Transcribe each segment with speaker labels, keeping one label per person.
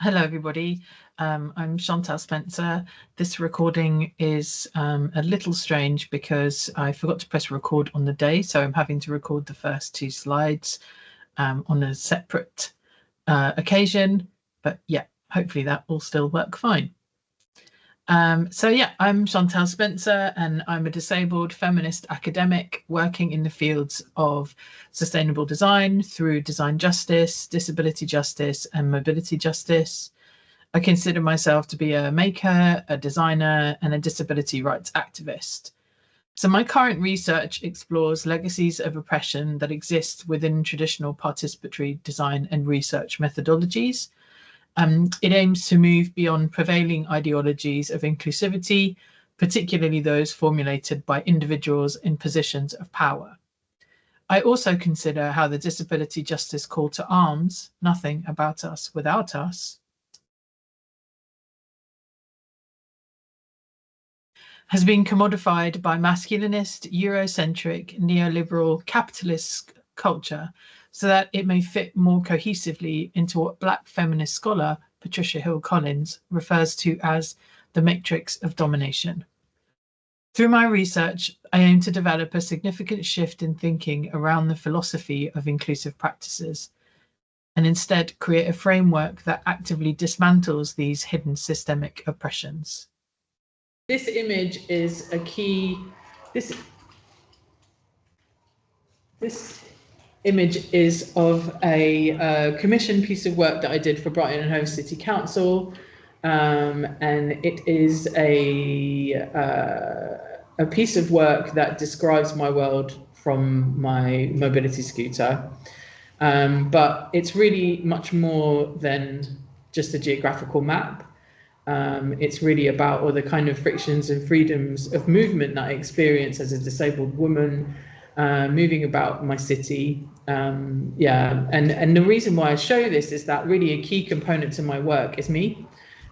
Speaker 1: Hello, everybody. I'm Chantal Spencer. This recording is a little strange because I forgot to press record on the day, so I'm having to record the first two slides on a separate occasion. But yeah, hopefully that will still work fine. So yeah, I'm Chantal Spencer and I'm a disabled feminist academic working in the fields of sustainable design through design justice, disability justice and mobility justice. I consider myself to be a maker, a designer and a disability rights activist. So my current research explores legacies of oppression that exist within traditional participatory design and research methodologies. It aims to move beyond prevailing ideologies of inclusivity, particularly those formulated by individuals in positions of power. I also consider how the disability justice call to arms, nothing about us without us, has been commodified by masculinist, Eurocentric, neoliberal, capitalist culture so that it may fit more cohesively into what Black feminist scholar Patricia Hill Collins refers to as the matrix of domination. Through my research, I aim to develop a significant shift in thinking around the philosophy of inclusive practices and instead create a framework that actively dismantles these hidden systemic oppressions. This image is a key, this image is of a commissioned piece of work that I did for Brighton and Hove City Council, and it is a piece of work that describes my world from my mobility scooter, but it's really much more than just a geographical map. It's really about all the kind of frictions and freedoms of movement that I experience as a disabled woman, moving about my city. And the reason why I show this is that really a key component to my work is me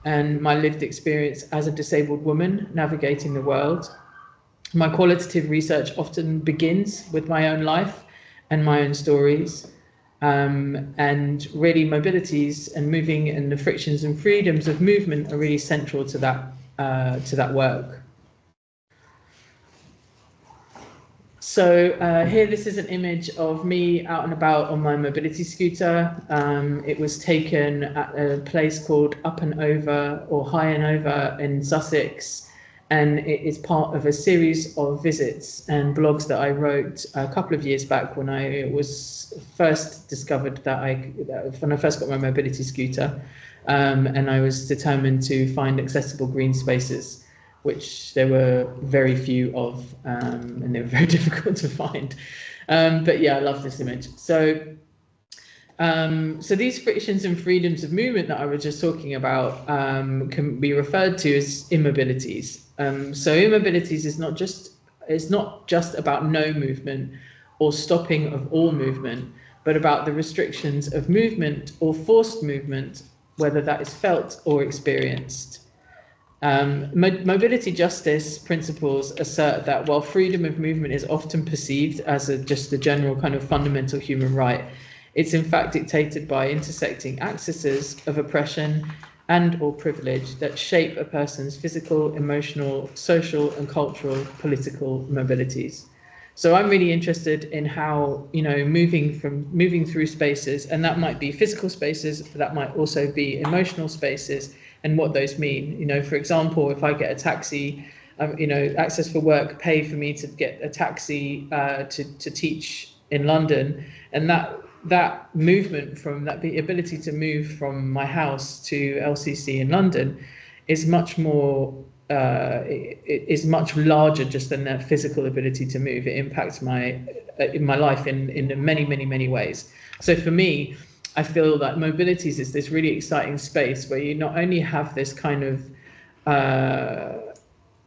Speaker 1: and my lived experience as a disabled woman navigating the world. My qualitative research often begins with my own life and my own stories. And really mobilities and moving and the frictions and freedoms of movement are really central to that work. So here, this is an image of me out and about on my mobility scooter. It was taken at a place called Up and Over or High and Over in Sussex. And it is part of a series of visits and blogs that I wrote a couple of years back when I was first discovered when I first got my mobility scooter, and I was determined to find accessible green spaces, which there were very few of, and they were very difficult to find. But yeah, I love this image. So these frictions and freedoms of movement that I was just talking about can be referred to as immobilities. So immobilities is not just about no movement or stopping of all movement, but about the restrictions of movement or forced movement, whether that is felt or experienced. Mobility justice principles assert that while freedom of movement is often perceived as just a general kind of fundamental human right, it's in fact dictated by intersecting axes of oppression and or privilege that shape a person's physical, emotional, social and cultural political mobilities. So I'm really interested in how, moving through spaces, and that might be physical spaces, but that might also be emotional spaces, and what those mean. For example, if I get a taxi, Access for Work pay for me to get a taxi to teach in London, and that movement the ability to move from my house to LCC in London is much more, is much larger just than that physical ability to move. It impacts my life in many, many, many ways. So for me, I feel that mobilities is this really exciting space where you not only have this kind of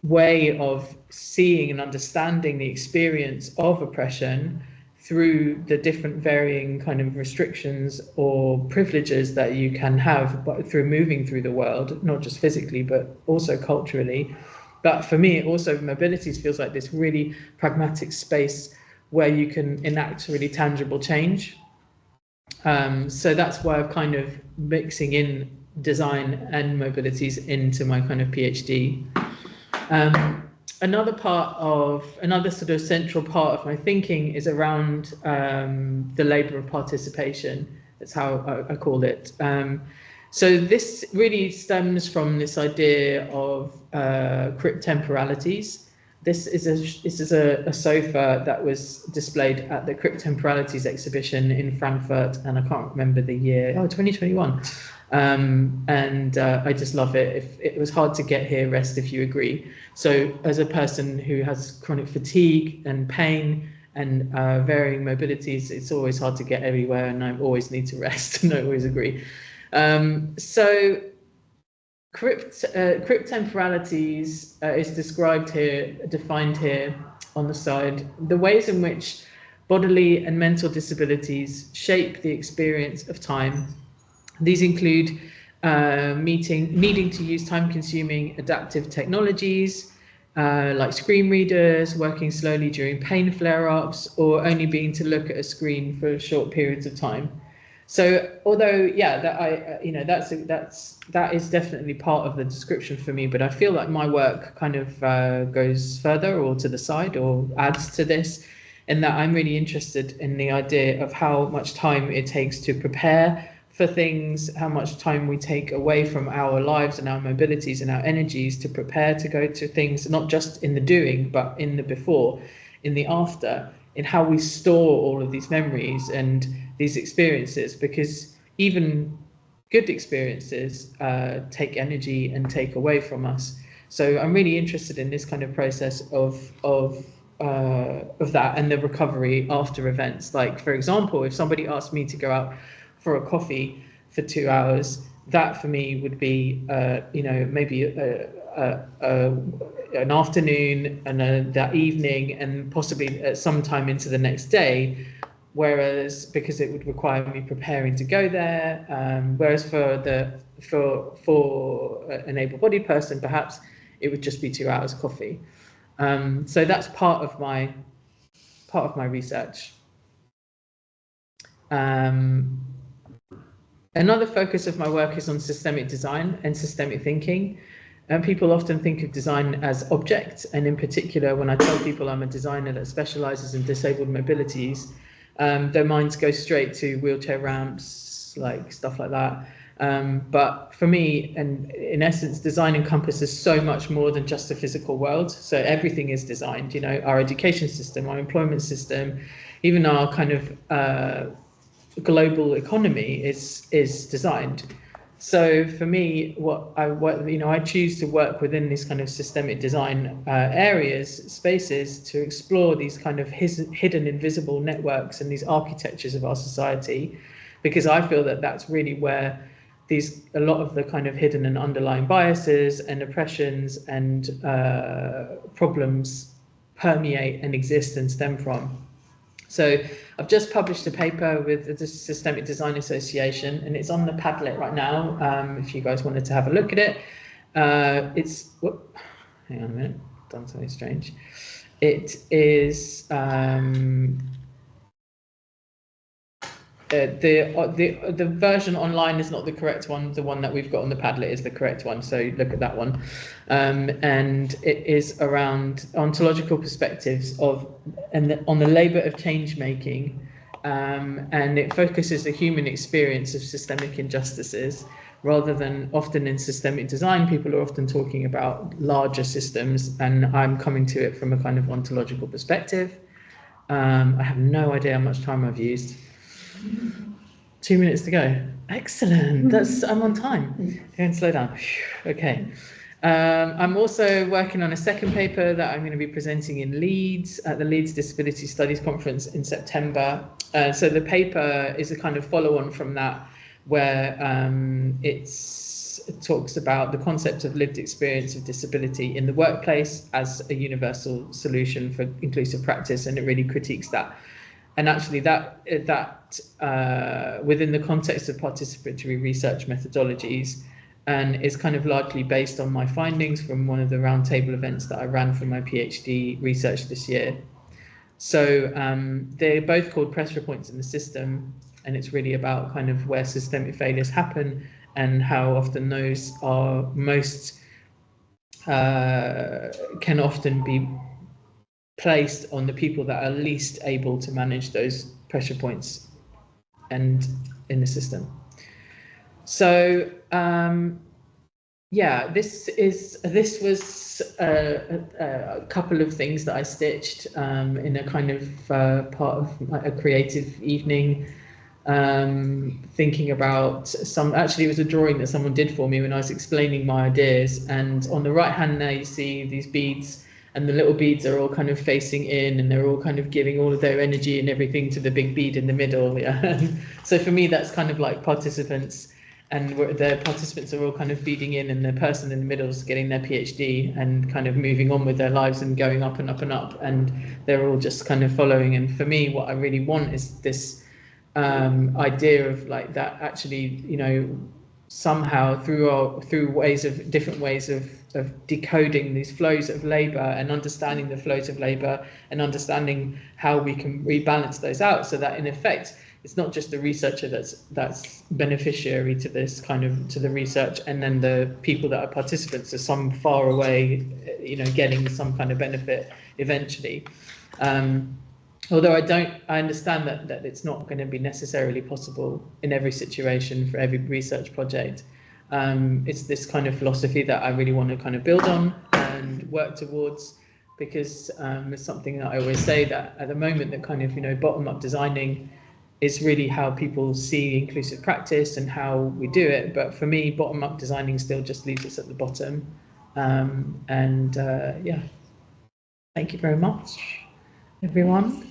Speaker 1: way of seeing and understanding the experience of oppression through the different varying kind of restrictions or privileges that you can have through moving through the world, not just physically, but also culturally. But for me, also mobilities feels like this really pragmatic space where you can enact really tangible change. So that's why I'm kind of mixing in design and mobilities into my kind of PhD. Another sort of central part of my thinking is around the labour of participation. That's how I call it. So this really stems from this idea of crypt temporalities. This is a sofa that was displayed at the Crypt Temporalities exhibition in Frankfurt, and I can't remember the year. 2021. I just love it. If it was hard to get here, rest if you agree. So as a person who has chronic fatigue and pain and varying mobilities, it's always hard to get everywhere, and I always need to rest, and I always agree. So crypt temporalities is described here, defined here on the side. The ways in which bodily and mental disabilities shape the experience of time. These include needing to use time-consuming adaptive technologies like screen readers, working slowly during pain flare-ups, or only being to look at a screen for short periods of time. So, although that is definitely part of the description for me, but I feel like my work kind of goes further or to the side or adds to this, in that I'm really interested in the idea of how much time it takes to prepare for things, how much time we take away from our lives and our mobilities and our energies to prepare to go to things, not just in the doing, but in the before, in the after, in how we store all of these memories and these experiences, because even good experiences take energy and take away from us. So I'm really interested in this kind of process of that and the recovery after events. Like, for example, if somebody asked me to go out for a coffee for 2 hours, that for me would be, maybe an afternoon and that evening, and possibly at some time into the next day. Whereas, because it would require me preparing to go there, whereas for an able-bodied person, perhaps it would just be 2 hours coffee. So that's part of my research. Another focus of my work is on systemic design and systemic thinking. People often think of design as objects, and in particular, when I tell people I'm a designer that specialises in disabled mobilities, their minds go straight to wheelchair ramps, like stuff like that. But for me, and in essence, design encompasses so much more than just the physical world. So everything is designed, our education system, our employment system, even our kind of global economy is designed. So for me, I choose to work within this kind of systemic design spaces to explore these kind of hidden invisible networks and these architectures of our society, because I feel that that's really where a lot of the kind of hidden and underlying biases and oppressions and problems permeate and exist and stem from. So I've just published a paper with the Systemic Design Association, and it's on the Padlet right now, if you guys wanted to have a look at it. Hang on a minute, done something strange. It is the version online is not the correct one. The one that we've got on the Padlet is the correct one, so look at that one. And it is around ontological perspectives on the labour of change making, and it focuses the human experience of systemic injustices, rather than often in systemic design, people are often talking about larger systems, and I'm coming to it from a kind of ontological perspective. I have no idea how much time I've used. 2 minutes to go. Excellent. I'm on time. Go and slow down. Okay. I'm also working on a second paper that I'm going to be presenting in Leeds at the Leeds Disability Studies Conference in September. So the paper is a kind of follow-on from that, where it talks about the concept of lived experience of disability in the workplace as a universal solution for inclusive practice, and it really critiques that. And actually that within the context of participatory research methodologies, and is kind of largely based on my findings from one of the roundtable events that I ran for my PhD research this year. So they're both called pressure points in the system, and it's really about kind of where systemic failures happen and how often those are most can often be placed on the people that are least able to manage those pressure points and in the system. So yeah, this was a couple of things that I stitched in a kind of part of a creative evening, thinking about actually it was a drawing that someone did for me when I was explaining my ideas, and on the right hand there you see these beads, and the little beads are all kind of facing in, and they're all kind of giving all of their energy and everything to the big bead in the middle. Yeah. So for me that's kind of like participants, and the participants are all kind of feeding in, and the person in the middle is getting their PhD and kind of moving on with their lives and going up and up and up, and they're all just kind of following. And for me, what I really want is this idea of like that actually, you know, somehow through different ways of decoding these flows of labour and understanding the flows of labour and understanding how we can rebalance those out, so that in effect it's not just the researcher that's beneficiary to this kind of to the research, and then the people that are participants are some far away, you know, getting some kind of benefit eventually. Although I understand that it's not going to be necessarily possible in every situation for every research project. It's this kind of philosophy that I really want to kind of build on and work towards, because it's something that I always say, that at the moment that kind of, you know, bottom-up designing is really how people see inclusive practice and how we do it. But for me, bottom-up designing still just leaves us at the bottom. Yeah, thank you very much, everyone.